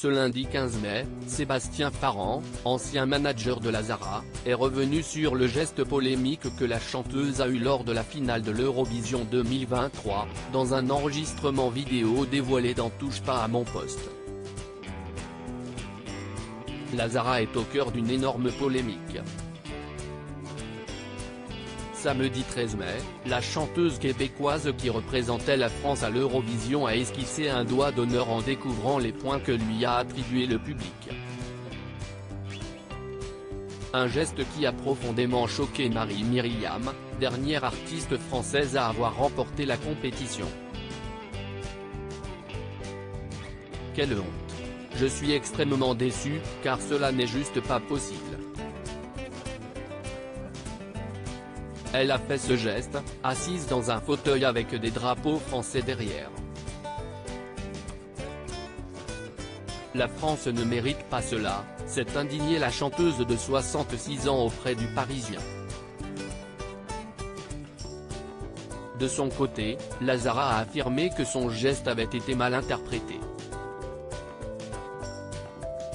Ce lundi 15 mai, Sébastien Farran, ancien manager de la Zara, est revenu sur le geste polémique que la chanteuse a eu lors de la finale de l'Eurovision 2023, dans un enregistrement vidéo dévoilé dans Touche pas à mon poste. La Zara est au cœur d'une énorme polémique. Samedi 13 mai, la chanteuse québécoise qui représentait la France à l'Eurovision a esquissé un doigt d'honneur en découvrant les points que lui a attribués le public. Un geste qui a profondément choqué Marie-Myriam, dernière artiste française à avoir remporté la compétition. Quelle honte! Je suis extrêmement déçu, car cela n'est juste pas possible. Elle a fait ce geste, assise dans un fauteuil avec des drapeaux français derrière. La France ne mérite pas cela, s'est indignée la chanteuse de 66 ans auprès du Parisien. De son côté, la Zara a affirmé que son geste avait été mal interprété.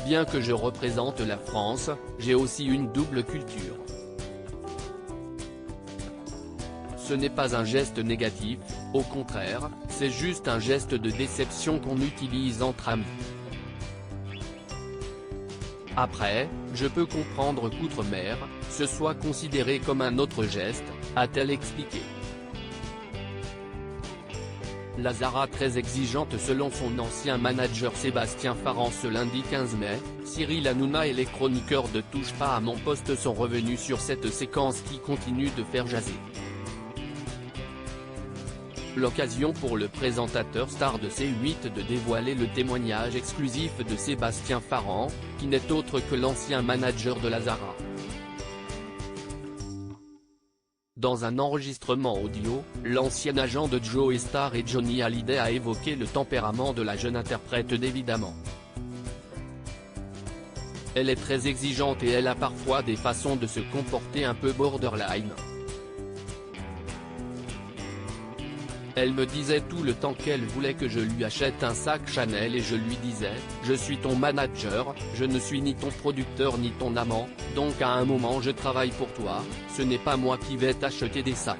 Bien que je représente la France, j'ai aussi une double culture. Ce n'est pas un geste négatif, au contraire, c'est juste un geste de déception qu'on utilise entre amis. Après, je peux comprendre qu'outre-mer, ce soit considéré comme un autre geste, a-t-elle expliqué. La Zara très exigeante selon son ancien manager Sébastien Farran. Ce lundi 15 mai, Cyril Hanouna et les chroniqueurs de Touche pas à mon poste sont revenus sur cette séquence qui continue de faire jaser. L'occasion pour le présentateur star de C8 de dévoiler le témoignage exclusif de Sébastien Farran, qui n'est autre que l'ancien manager de la Zara. Dans un enregistrement audio, l'ancien agent de Joe Star et Johnny Hallyday a évoqué le tempérament de la jeune interprète évidemment. Elle est très exigeante et elle a parfois des façons de se comporter un peu borderline. Elle me disait tout le temps qu'elle voulait que je lui achète un sac Chanel et je lui disais, je suis ton manager, je ne suis ni ton producteur ni ton amant, donc à un moment je travaille pour toi, ce n'est pas moi qui vais t'acheter des sacs.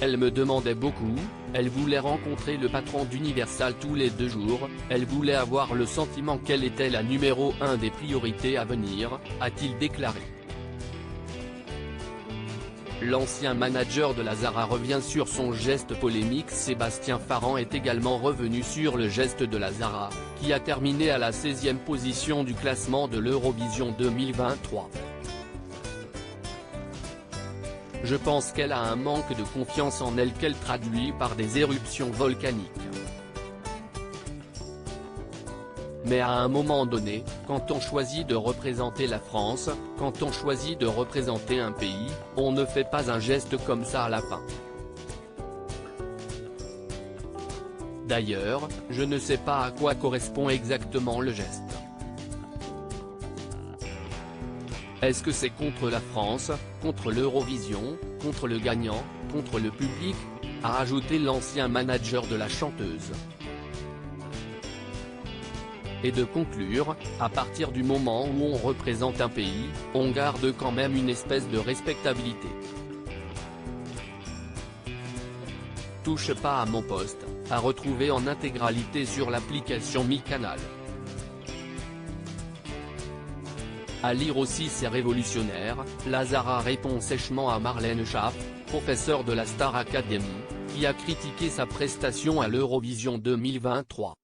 Elle me demandait beaucoup, elle voulait rencontrer le patron d'Universal tous les 2 jours, elle voulait avoir le sentiment qu'elle était la numéro 1 des priorités à venir, a-t-il déclaré. L'ancien manager de la Zara revient sur son geste polémique. Sébastien Farran est également revenu sur le geste de la Zara, qui a terminé à la 16e position du classement de l'Eurovision 2023. Je pense qu'elle a un manque de confiance en elle qu'elle traduit par des éruptions volcaniques. Mais à un moment donné, quand on choisit de représenter la France, quand on choisit de représenter un pays, on ne fait pas un geste comme ça à la fin. D'ailleurs, je ne sais pas à quoi correspond exactement le geste. Est-ce que c'est contre la France, contre l'Eurovision, contre le gagnant, contre le public, a ajouté l'ancien manager de la chanteuse. Et de conclure, à partir du moment où on représente un pays, on garde quand même une espèce de respectabilité. Touche pas à mon poste, à retrouver en intégralité sur l'application MyCanal. À lire aussi. C'est révolutionnaire, la Zara répond sèchement à Marlène Schaff, professeure de la Star Academy, qui a critiqué sa prestation à l'Eurovision 2023.